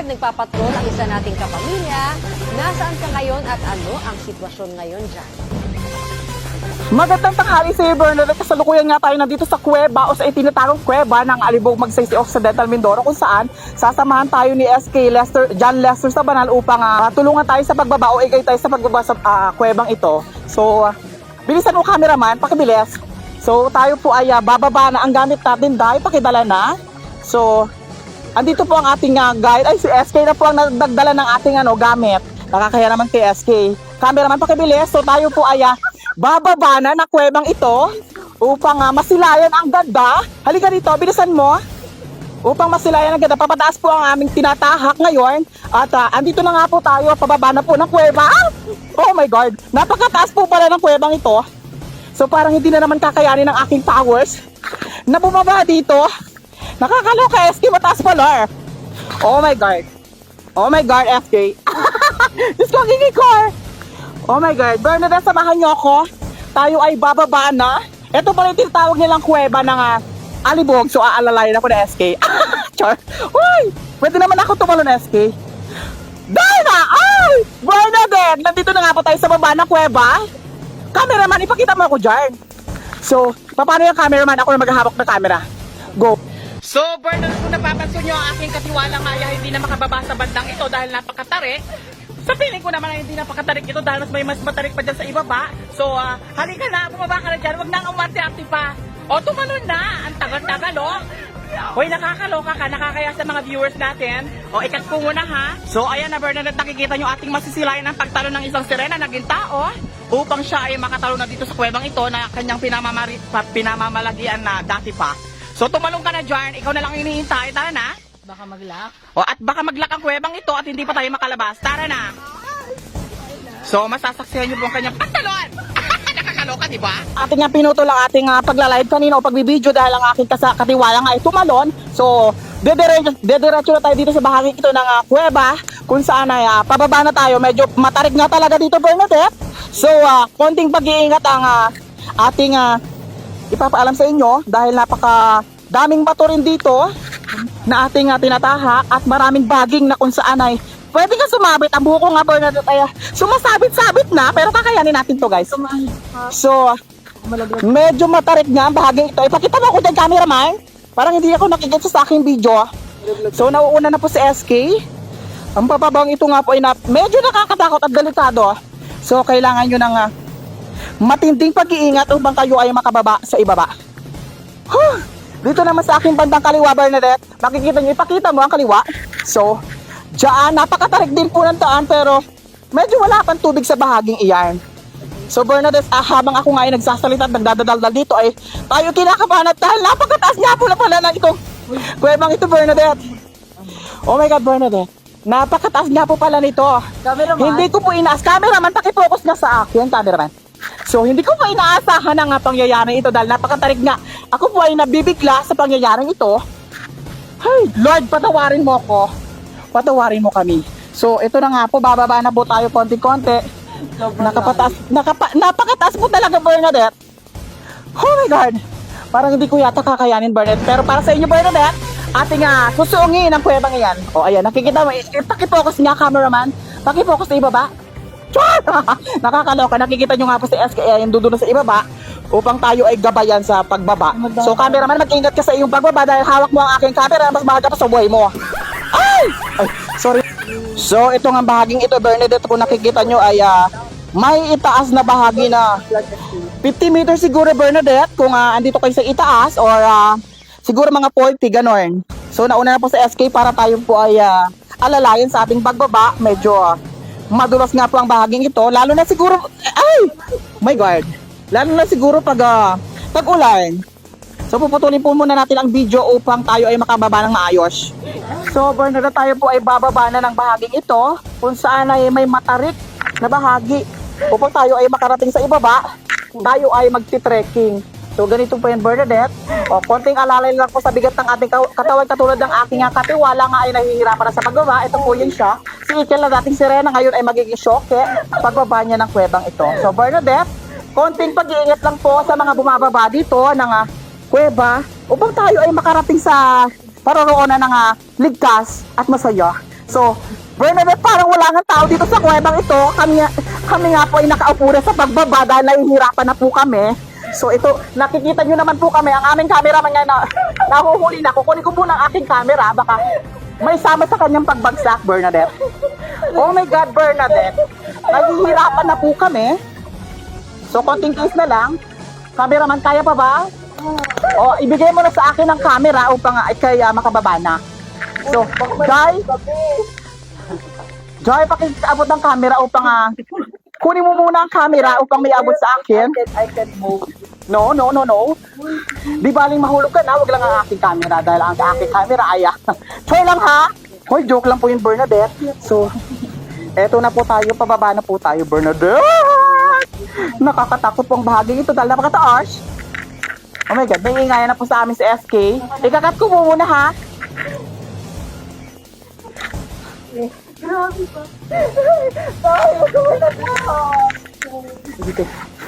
nagpapatrol ang isa nating kapamilya. Nasaan ka ngayon at ano ang sitwasyon ngayon dyan? Magandang tanghali sa iyo, Bernadette. Kasalukuyan nga tayo nandito sa kuweba o sa itinatawag kuweba ng Alibog Magsaysay Occidental Mindoro, kung saan sasamahan tayo ni SK Lester, John Lester Sabanal upang tulungan tayo sa pagbaba o igay tayo sa pagbaba sa kuwebang ito. So, bilisan mo cameraman, pakibilis. So, tayo po ay bababa na. Ang gamit natin dahil pakidala na. So, andito po ang ating guide. Ay, si SK na po ang nagdala ng ating gamit. Nakakaya naman kay SK. Cameraman, pakibilis. So, tayo po ay bababa na kuwebang ito upang masilayan ang ganda. Halika dito, bilisan mo. Upang masilayan ang ganda, papataas po ang aming tinatahak ngayon. At andito na nga po tayo, pababa na po ng kuweba. Oh my God, napakataas po pala ng kuwebang ito. So parang hindi na naman kakayanin ng aking powers na bumaba dito. Nakakaloka, SK, mataas pala. Oh my God. Oh my God, SK. Diyos ko, kikikor. Oh my God, Bernadette, samahan niyo ako. Tayo ay bababa na. Ito pala yung tinatawag nilang kuweba ng Alibog. So aalalayan ako na SK. Char. Uy, pwede naman ako tumalon, SK. Dahil na! Ay! Bernadette, nandito na nga po tayo sa baba ng kuweba. Cameraman, ipakita mo ako dyan. So, paano yung cameraman? Ako na maghahawak ng camera. Go. So, Bernadette, kung napapansin nyo, ang aking katiwalang maya hindi na makababa sa bandang ito dahil napakatarik. Sa feeling ko naman ay hindi napakatarik ito dahil mas matarik pa dyan sa ibaba. So, halika na, bumaba ka na dyan. Huwag nang umarte-arte pa. O, tumalon na. Ang tagal-tagal, o. Hoy, nakakaloka ka. Nakakaya sa mga viewers natin. O, ikat ko muna, ha. So, ayan na, Bernadette, nakikita nyo ating masisilayan ng pagtalon ng isang sirena na gintao upang siya ay makatalo na dito sa kuwebang ito na kanyang pinamamalagian na dati pa. So, tumalong ka na dyan. Ikaw na lang iniintay. Tara na. Baka maglak. O, at baka maglak ang kuwebang ito at hindi pa tayo makalabas. Tara na. So, masasaksihan niyo po ang kanyang pantalon. Nakakaloka, di ba? Ating nga pinutol ang ating pagla-live kanina o pagbibideo dahil ang aking katiwala nga ay tumalon. So, dediretso na tayo dito sa bahagi ito ng kuweba kung saan ay pababa na tayo. Medyo matarik nga talaga dito, Bernadette. So, konting pag-iingat ang ating ipapaalam sa inyo dahil napaka daming bato rin dito na ating tinatahak at maraming baging na kung saan ay pwede ka sumabit. Ang buko nga, Bernadette, ay sumasabit-sabit na pero kakayanin natin to, guys. So, medyo matarik nga ang bahaging ito. Ipakita mo ako dyan, cameraman. Parang hindi ako nakikita sa aking video. So, nauuna na po si SK. Ang papabang ito nga po ay medyo nakakatakot at delikado. So, kailangan nyo ng matinding pag-iingat upang kayo ay makababa sa ibaba. Dito naman sa aking bandang kaliwa, Bernadette, makikita nyo, ipakita mo ang kaliwa. So, diyan, napakatarik din po ng daan pero medyo wala pang tubig sa bahaging iyan. So, Bernadette, habang ako nga ay nagsasalita at nagdadaldal dito ay tayo kinakabahan at dahil napakataas nga po na pala ng itong kuwebang ito, Bernadette. Oh my God, Bernadette. Napakataas nga po pala nito. Cameraman. Hindi ko po inaas. Cameraman, pakifocus nga sa akin, cameraman. So, hindi ko po inaasahan ang pangyayaring ito dahil napakatarik nga. Ako po ay nabibigla sa pangyayaring ito. Hey, Lord, patawarin mo ako. Patawarin mo kami. So, ito na nga po, bababa na po tayo konti-konti. Napakataas po talaga, Bernadette. Oh my God. Parang hindi ko yata kakayanin, Bernadette. Pero para sa inyo, Bernadette, ating susuungin ang kuwebang iyan. O, ayan, nakikita mo. Pakifocus nga, cameraman. Pakifocus sa ibaba. Nakakaloka, nakikita nyo nga po si SK yung dudulo sa ibaba upang tayo ay gabayan sa pagbaba. So cameraman, mag-ingat ka sa iyong pagbaba dahil hawak mo ang aking camera, mas mahal ka pa sa buhay mo. Ay, sorry. So ito nga bahaging ito, Bernadette, kung nakikita nyo ay may itaas na bahagi na 50 meters siguro, Bernadette, kung andito kayo sa itaas or siguro mga 40, ganon. So nauna na po sa SK para tayo po ay alalayan sa ating pagbaba. Medyo madulas nga po ang bahaging ito, lalo na siguro, ay, my God, lalo na siguro pag ulan. So puputulin po muna natin ang video upang tayo ay makababa ng maayos. So Bernadette, tayo po ay bababa na ng bahaging ito kung saan ay may matarik na bahagi upang tayo ay makarating sa ibaba. Tayo ay magti-trekking. So ganito po yan, Bernadette. O, konting alalay lang po sa bigat ng ating katawan katulad ng aking katiwala nga ay nahihirapan na sa pagbaba. Ito po yun siya. Si Ikel na dating sirena ngayon ay magiging syoke pagbaba niya ng kuwebang ito. So Bernadette, konting pag-iingat lang po sa mga bumababa dito ng kuweba upang tayo ay makarating sa paroroonan ng ligtas at masaya. So, Bernadette, parang wala nga tao dito sa kuwebang ito. Kami nga po ay nakaupo na sa pagbaba dahil nahihirapan na po kami. So ito, nakikita nyo naman po kami, ang aming cameraman nga nahuhuli na. Kukunin ko po ng aking camera, baka may sama sa kanyang pagbagsak, Bernadette. Oh my God, Bernadette. Nahihirapan na po kami. So konting case na lang. Cameraman, kaya pa ba? O, ibigay mo na sa akin ang camera upang kaya makababa na. So, Joy, pakiabot ng camera upang kunin mo muna ang camera upang may abot sa akin. I can move. No. Di baling mahulog ka na, wag lang ang aking camera dahil ang aking camera ay Joy lang ha. Hoy, joke lang po yun, Bernadette. So, eto na po tayo, pababa na po tayo, Bernadette. Nakakatakot pong bahagi ito dahil napakataas. Oh my God, may ingayan na po sa amin si SK. Ikakat ko muna ha. Grabe pa.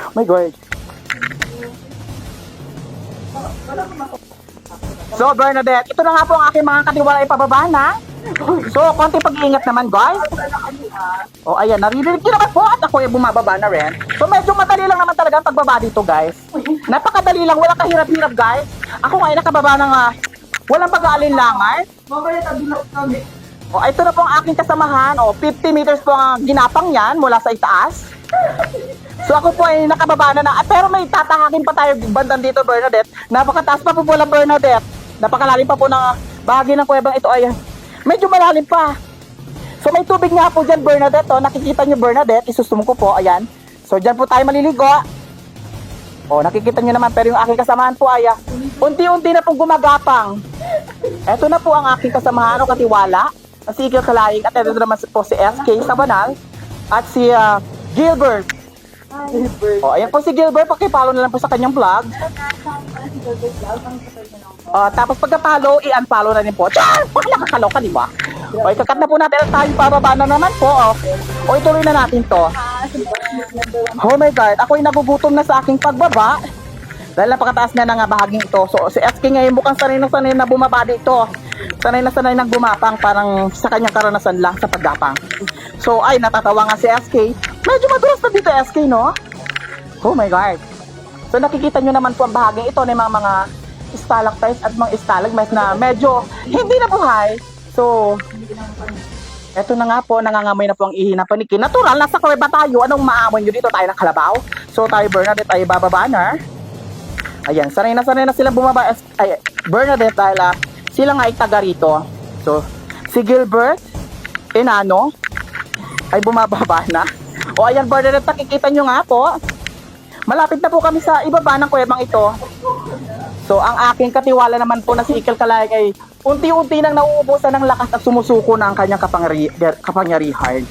Oh my God. So, Bernadette, ito na nga po ang aking mga katiwala ipababa na. So, konti pag-iingat naman, guys. O, ayan, naririnig nyo naman po at ako ay bumababa na rin. So, medyo madali lang naman talaga ang pagbaba dito, guys. Napakadali lang, walang kahirap-hirap, guys. Ako nga ay nakababa ng walang pag-aalinlangan. Mamaya tabilok kami. O, ito na po ang aking kasamahan. O, 50 meters po ang ginapang yan mula sa itaas. So, ako po ay nakababa na pero may tatahakin pa tayo bandang dito, Bernadette. Napakataas pa po pala, Bernadette. Napakalalim pa po ng bahagi ng kuwebang ito ay medyo malalim pa. So, may tubig nga po dyan, Bernadette. O, nakikita nyo, Bernadette. Isusum ko po, ayan. So, dyan po tayo maliligo. O, nakikita nyo naman. Pero yung aking kasamahan po ay unti-unti na pong gumagapang. Ito na po ang aking kasamahan o katiwala. Si Ikil Kalayig at ito naman po si SK Sabanal at si Gilbert. O, ayan po si Gilbert. Pakipalo na lang po sa kanyang vlog. Tapos pagka-follow, i-unfollow na rin po. Char! Baka nakakaloka, di ba? O, ikakat na po natin at tayo pababa na naman po. O, ituloy na natin to. Oh my God, ako'y nagugutom na sa aking pagbaba. Dahil napakataas na nga bahaging ito. So, si SK ngayon mukhang sanay na bumaba dito. Sanay na gumapang, parang sa kanyang karanasan lang sa paggapang. So, ay, natatawa nga si SK. Medyo madulas na dito, SK, no? Oh my God. So, nakikita nyo naman po ang bahaging ito ng mga stalactites at mga stalagmites na medyo hindi na buhay. So, eto na nga po, nangangamoy na po ang ihi na paniki. Natural, nasa kuweba tayo. Anong maamoy nyo dito? Tayo ng kalabaw. So, tayo, Bernadette, ay bababa na. Ayan, sanay na sila bumaba. Ay, Bernadette, dahil sila nga ay taga rito. So, si Gilbert, Enano, ay bumababa na. O, ayan, Bernadette, nakikita nyo nga po. Malapit na po kami sa ibaba ng kuwebang ito. So, ang aking katiwala naman po na si Ikil Kalayig ay unti-unti nang nauubusan ng lakas at sumusuko na ang kanyang kapangyarihan.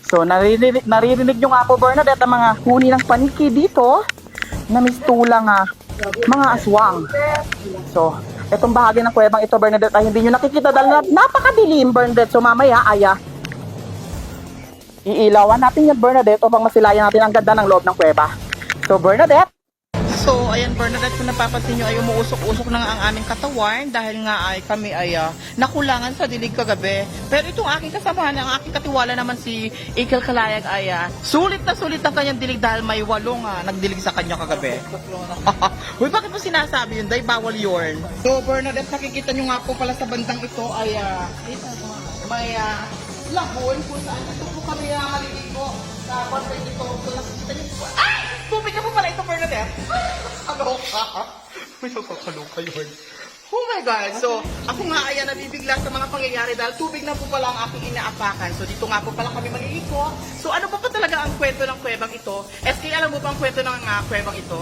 So, naririnig nyo nga po, Bernadette, ang mga huni ng paniki dito na mistulang mga aswang. So, itong bahagi ng kuwebang ito, Bernadette, ay hindi nyo nakikita dahil napakadilim, Bernadette. So, mamaya ay iilawan natin yan, Bernadette, upang masilayan natin ang ganda ng loob ng kuweba. So, Bernadette. So, ayan, Bernadette, kung napapansin nyo ay umuusok-usok na nga ang aming katawan dahil nga ay kami ay nakulangan sa dilig kagabi. Pero itong aking kasamahan, ang aking katiwala naman si Ikil Kalayag ay sulit na sulit ang kanyang dilig dahil may 8 nagdilig sa kanya kagabi. Uy, bakit mo sinasabi yun? Dahil bawal yun. So, Bernadette, nakikita nyo nga po pala sa bandang ito ay may lagoon kung saan ito po kami maliligo sa bandang ito. So, nakikita nyo po. Ay! Tubig na po pala ito, Bernadette. Kaloka. May nakakaloka yun. Oh my God. So, ako nga ay nabibigla sa mga pangyayari dahil tubig na po pala ang aking inaapakan. So, dito nga po pala kami maliligo. So, ano pa talaga ang kwento ng kuwebang ito? SK, alam mo ba ang kwento ng kuwebang ito?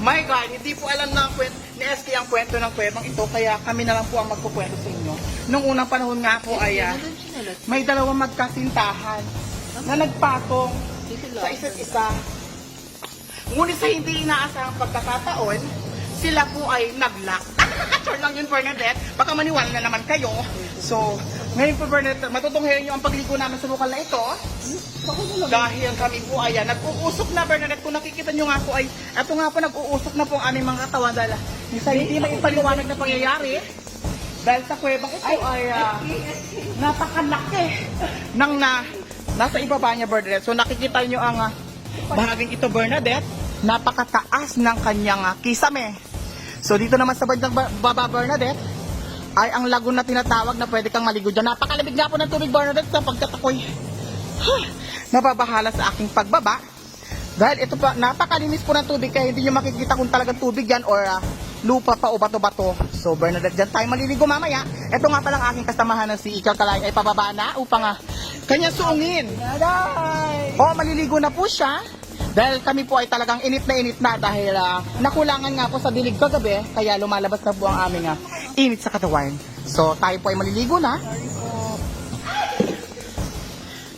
My God, hindi po alam na ni SK ang kwento ng kuwebang ito, kaya kami na lang po ang magkukwento sa inyo. Nung unang panahon nga po ay may dalawang magkasintahan na nagpatong sa isa't isa. Ngunit sa hindi inaasahang pagkakataon, sila po ay nag-lock. Sure lang yun, Bernadette. Baka maniwala na naman kayo. So, ngayon po, Bernadette, matutunghayan nyo ang pagligo namin sa lokal na ito. Dahil kami po ay nag-uusok na, Bernadette. Kung nakikita nyo nga po ay, eto nga po, nag-uusok na po ang aming mga katawan dahil sa hindi maipaliwanag na pangyayari. Dahil sa kuwebang ito ay napakalaki ng nasa ibaba niya, Bernadette. So nakikita nyo ang bahaging ito, Bernadette. Napakataas ng kanyang kisame. So dito naman sa bandang baba, Bernadette, ay ang lagoon na tinatawag na pwede kang maligo dyan. Napakalamig nga po ng tubig, Bernadette, sa pagkatakoy. Nababahala sa aking pagbaba. Dahil ito pa, napakalinis po ng tubig kaya hindi nyo makikita kung talagang tubig yan or lupa pa o bato-bato. So Bernadette, dyan tayo maliligo mamaya. Ito nga palang aking kasamahan na si Ikaw Kalay ay pababa na upang kanya suungin. O, maliligo na po siya. Dahil kami po ay talagang init na dahil nakulangan nga po sa dilig kagabi kaya lumalabas na po ang aming init sa katawan. So tayo po ay maliligo na.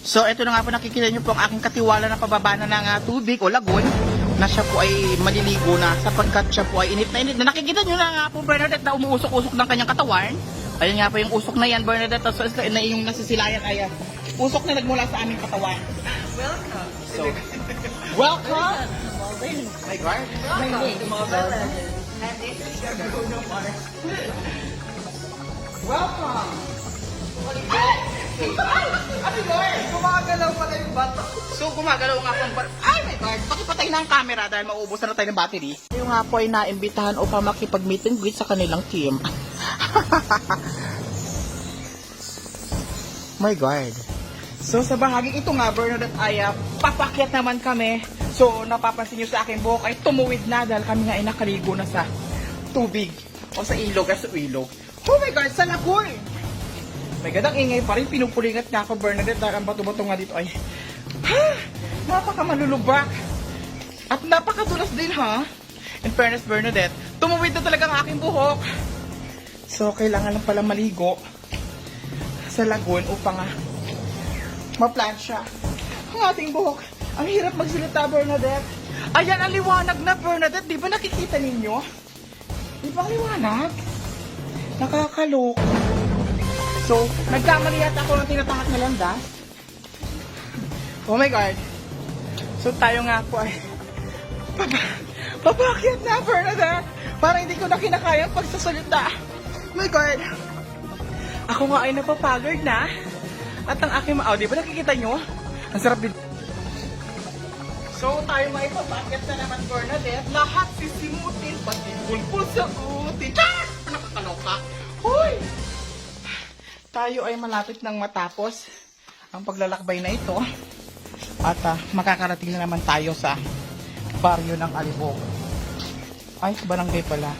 So ito na nga po, nakikita nyo po ang aking katiwala na pababa na ng tubig o lagoon na siya po ay maliligo na sapagkat siya po ay init na. Nakikita nyo na nga po, Bernadette, na umuusok-usok ng kanyang katawan. Ayun nga po yung usok na yan, Bernadette. So na yung nasisilayan ay usok na nagmula sa aming katawan. Welcome. So, welcome. My God. My name is welcome. Ano yun? Gumagalaw pala yung bato. So, gumagalaw nga po ang bato. Ay, my God. Pakipatay na ang camera dahil mauubusan na tayo ng battery. Yung nga po ay naimbitahan upang makipag-meet and greet sa kanilang team. My God. So, sa bahaging ito nga, Bernadette, ay papakyat naman kami. So, napapansin nyo sa aking buhok ay tumuwid na dahil kami nga ay nakaligo na sa tubig o sa ilog, sa ilog. Oh my God, sa lagoon! My God, ang ingay pa rin. Pinupulingat nga ako, Bernadette, dahil ang bato-bato nga dito ay napakamalulubak. At napakadulas din, ha? In fairness, Bernadette, tumuwid na talaga ang aking buhok. So, kailangan lang pala maligo sa lagoon upang maplansya ang ating buhok. Ang hirap magsalita, Bernadette. Ayan, ang liwanag na, Bernadette. Di ba nakikita ninyo? Di ba ang liwanag? Nakakalok. So, nagkamali yata ako ng tinatahak na landas. Oh my God. So, tayo nga po ay papakyat na, Bernadette. Para hindi ko na kinakayang pagsasalita. Oh my God. Ako nga ay napapagod na. At ang aking di ba nakikita nyo? Ang sarap din. So, tayo nga ipapakyat na naman, Bernadette. Lahat sisimutin, pati bulbul sa utin. Ah! Nakakaloka. Hoy! Tayo ay malapit nang matapos ang paglalakbay na ito. At makakarating na naman tayo sa baryo ng Alibog. Ay, barangay pala.